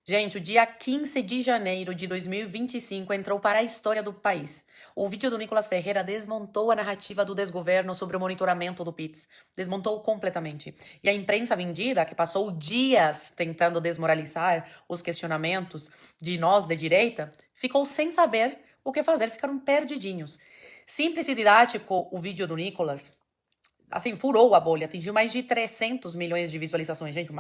Gente, o dia 15 de janeiro de 2025 entrou para a história do país. O vídeo do Nicolas Ferreira desmontou a narrativa do desgoverno sobre o monitoramento do PIX. Desmontou completamente. E a imprensa vendida, que passou dias tentando desmoralizar os questionamentos de nós de direita, ficou sem saber o que fazer, ficaram perdidinhos. Simples e didático, o vídeo do Nicolas assim, furou a bolha, atingiu mais de 300 milhões de visualizações, gente,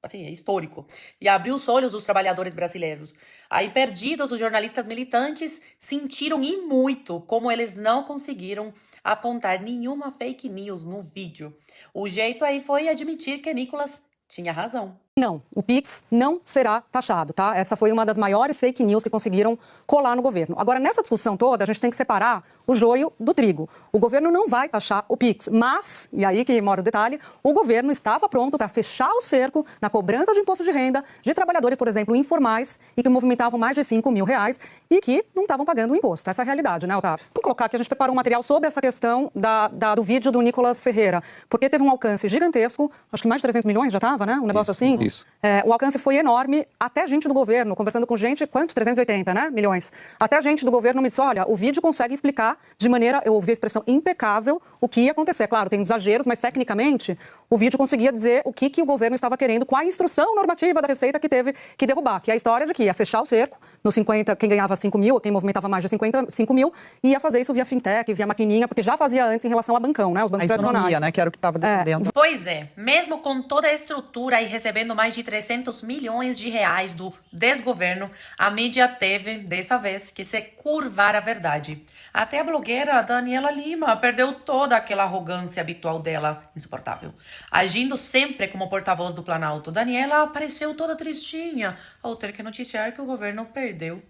assim, é histórico. E abriu os olhos dos trabalhadores brasileiros. Aí, perdidos, os jornalistas militantes sentiram e muito como eles não conseguiram apontar nenhuma fake news no vídeo. O jeito aí foi admitir que Nicolas tinha razão. Não, o PIX não será taxado, tá? Essa foi uma das maiores fake news que conseguiram colar no governo. Agora, nessa discussão toda, a gente tem que separar o joio do trigo. O governo não vai taxar o PIX, mas, e aí que mora o detalhe, o governo estava pronto para fechar o cerco na cobrança de imposto de renda de trabalhadores, por exemplo, informais e que movimentavam mais de R$ 5.000 e que não estavam pagando o imposto. Essa é a realidade, né, Otávio? Vamos colocar que a gente preparou um material sobre essa questão do vídeo do Nicolas Ferreira, porque teve um alcance gigantesco, acho que mais de 300 milhões já estava, né? Um negócio assim. Isso. O alcance foi enorme, até gente do governo, conversando com gente, quanto? 380, né? Milhões. Até gente do governo me disse, olha, o vídeo consegue explicar de maneira, eu ouvi a expressão impecável, o que ia acontecer. Claro, tem exageros, mas tecnicamente o vídeo conseguia dizer o que o governo estava querendo com a instrução normativa da Receita que teve que derrubar, que é a história de que ia fechar o cerco, nos 50, quem ganhava 5 mil, quem movimentava mais de 55 mil, ia fazer isso via fintech, via maquininha, porque já fazia antes em relação a bancão, né? Os bancos tradicionais. Né? Que era o que estava defendendo. Pois é, mesmo com toda a estrutura e recebendo mais de 300 milhões de reais do desgoverno, a mídia teve, dessa vez, que se curvar à verdade. Até a blogueira Daniela Lima perdeu toda aquela arrogância habitual dela, insuportável. Agindo sempre como porta-voz do Planalto, Daniela apareceu toda tristinha ao ter que noticiar que o governo perdeu.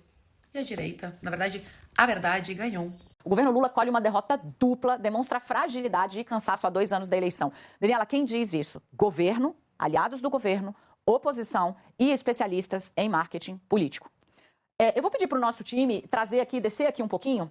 E a direita, na verdade, a verdade ganhou. O governo Lula colhe uma derrota dupla, demonstra fragilidade e cansaço há 2 anos da eleição. Daniela, quem diz isso? Governo, aliados do governo, oposição e especialistas em marketing político. Eu vou pedir para o nosso time trazer aqui, descer aqui um pouquinho,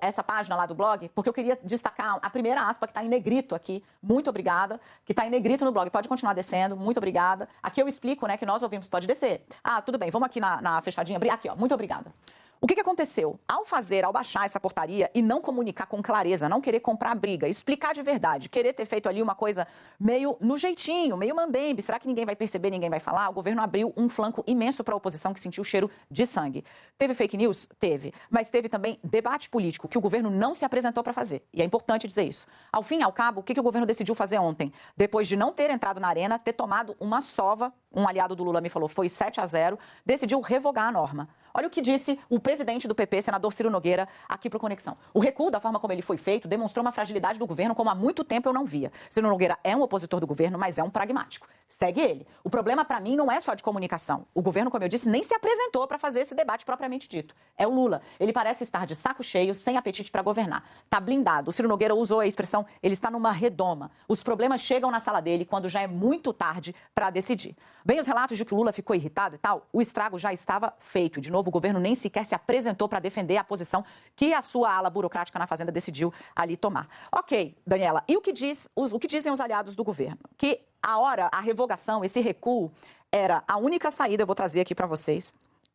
essa página lá do blog, porque eu queria destacar a primeira aspa que está em negrito aqui, muito obrigada, que está em negrito no blog, pode continuar descendo, muito obrigada. Aqui eu explico, né, que nós ouvimos, pode descer. Tudo bem, vamos aqui na fechadinha, aqui, ó, muito obrigada. O que aconteceu? Ao baixar essa portaria e não comunicar com clareza, não querer comprar briga, explicar de verdade, querer ter feito ali uma coisa meio no jeitinho, meio mambembe, será que ninguém vai perceber, ninguém vai falar? O governo abriu um flanco imenso para a oposição que sentiu o cheiro de sangue. Teve fake news? Teve. Mas teve também debate político, que o governo não se apresentou para fazer. E é importante dizer isso. Ao fim e ao cabo, o que o governo decidiu fazer ontem? Depois de não ter entrado na arena, ter tomado uma sova, um aliado do Lula me falou, foi 7-0, decidiu revogar a norma. Olha o que disse o presidente do PP, senador Ciro Nogueira, aqui para o Conexão. O recuo, da forma como ele foi feito, demonstrou uma fragilidade do governo como há muito tempo eu não via. Ciro Nogueira é um opositor do governo, mas é um pragmático. Segue ele. O problema, para mim, não é só de comunicação. O governo, como eu disse, nem se apresentou para fazer esse debate propriamente dito. É o Lula. Ele parece estar de saco cheio, sem apetite para governar. Está blindado. O Ciro Nogueira usou a expressão, ele está numa redoma. Os problemas chegam na sala dele quando já é muito tarde para decidir. Vem os relatos de que o Lula ficou irritado e tal, o estrago já estava feito. De novo, o governo nem sequer se apresentou para defender a posição que a sua ala burocrática na Fazenda decidiu ali tomar. Ok, Daniela, e o que dizem os aliados do governo? Que a revogação, esse recuo, era a única saída, eu vou trazer aqui para vocês,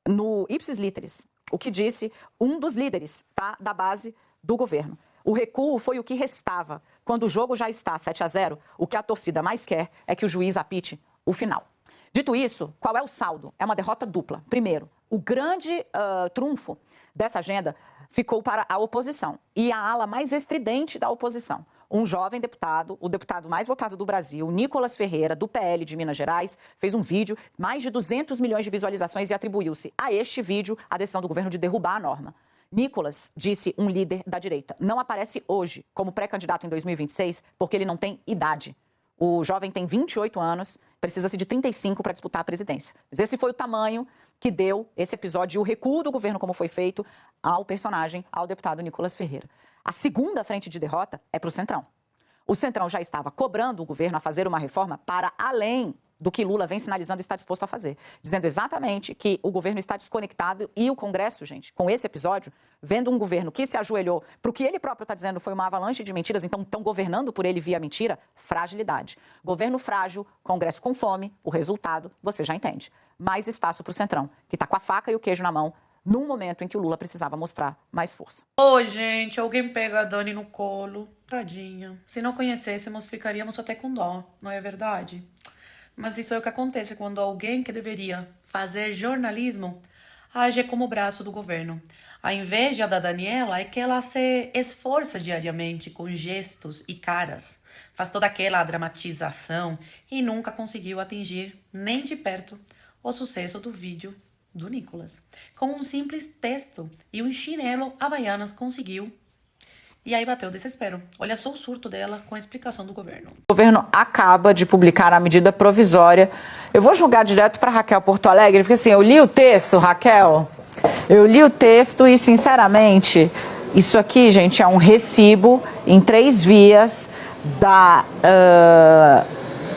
no Ipsis Literis, o que disse um dos líderes, tá, da base do governo. O recuo foi o que restava. Quando o jogo já está 7-0, o que a torcida mais quer é que o juiz apite o final. Dito isso, qual é o saldo? É uma derrota dupla. Primeiro, o grande trunfo dessa agenda ficou para a oposição e a ala mais estridente da oposição. Um jovem deputado, o deputado mais votado do Brasil, Nicolas Ferreira, do PL de Minas Gerais, fez um vídeo, mais de 200 milhões de visualizações e atribuiu-se a este vídeo a decisão do governo de derrubar a norma. Nicolas, disse um líder da direita, não aparece hoje como pré-candidato em 2026 porque ele não tem idade. O jovem tem 28 anos, precisa-se de 35 para disputar a presidência. Mas esse foi o tamanho que deu esse episódio e o recuo do governo, como foi feito, ao personagem, ao deputado Nicolas Ferreira. A segunda frente de derrota é para o Centrão. O Centrão já estava cobrando o governo a fazer uma reforma para além do que Lula vem sinalizando e está disposto a fazer. Dizendo exatamente que o governo está desconectado e o Congresso, gente, com esse episódio, vendo um governo que se ajoelhou para o que ele próprio está dizendo foi uma avalanche de mentiras, então estão governando por ele via mentira, fragilidade. Governo frágil, Congresso com fome, o resultado, você já entende. Mais espaço para o Centrão, que está com a faca e o queijo na mão, num momento em que o Lula precisava mostrar mais força. Ô, gente, alguém pega a Dani no colo. Tadinha. Se não conhecêssemos, ficaríamos até com dó, não é verdade? Mas isso é o que acontece quando alguém que deveria fazer jornalismo age como braço do governo. A inveja da Daniela é que ela se esforça diariamente com gestos e caras, faz toda aquela dramatização e nunca conseguiu atingir nem de perto o sucesso do vídeo do Nicolas. Com um simples texto e um chinelo Havaianas conseguiu. E aí bateu o desespero. Olha só o surto dela com a explicação do governo. O governo acaba de publicar a medida provisória. Eu vou jogar direto para Raquel Porto Alegre, porque assim, eu li o texto, Raquel, eu li o texto e, sinceramente, isso aqui, gente, é um recibo em 3 vias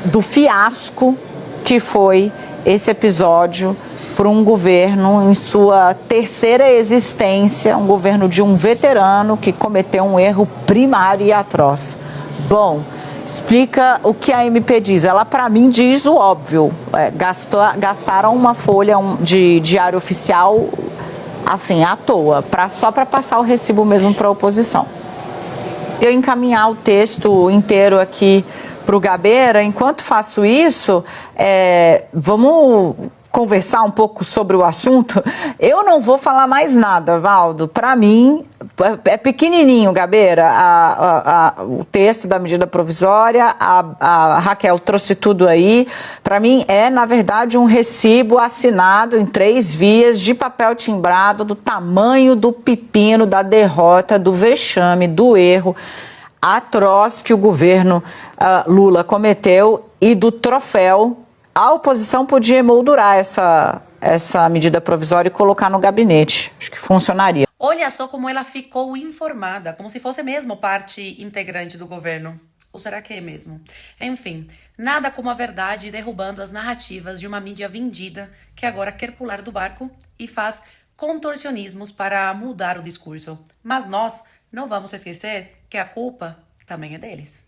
do fiasco que foi esse episódio por um governo em sua terceira existência, um governo de um veterano que cometeu um erro primário e atroz. Bom, explica o que a MP diz. Ela, para mim, diz o óbvio. Gastaram uma folha de diário oficial, assim, à toa, só para passar o recibo mesmo para a oposição. Eu encaminhar o texto inteiro aqui para o Gabeira. Enquanto faço isso, vamos conversar um pouco sobre o assunto. Eu não vou falar mais nada, Valdo. Para mim, é pequenininho, Gabeira, o texto da medida provisória. A Raquel trouxe tudo aí. Para mim, na verdade, um recibo assinado em 3 vias de papel timbrado do tamanho do pepino, da derrota, do vexame, do erro atroz que o governo Lula cometeu e do troféu. A oposição podia emoldurar essa medida provisória e colocar no gabinete. Acho que funcionaria. Olha só como ela ficou informada, como se fosse mesmo parte integrante do governo. Ou será que é mesmo? Enfim, nada como a verdade derrubando as narrativas de uma mídia vendida que agora quer pular do barco e faz contorcionismos para mudar o discurso. Mas nós não vamos esquecer que a culpa também é deles.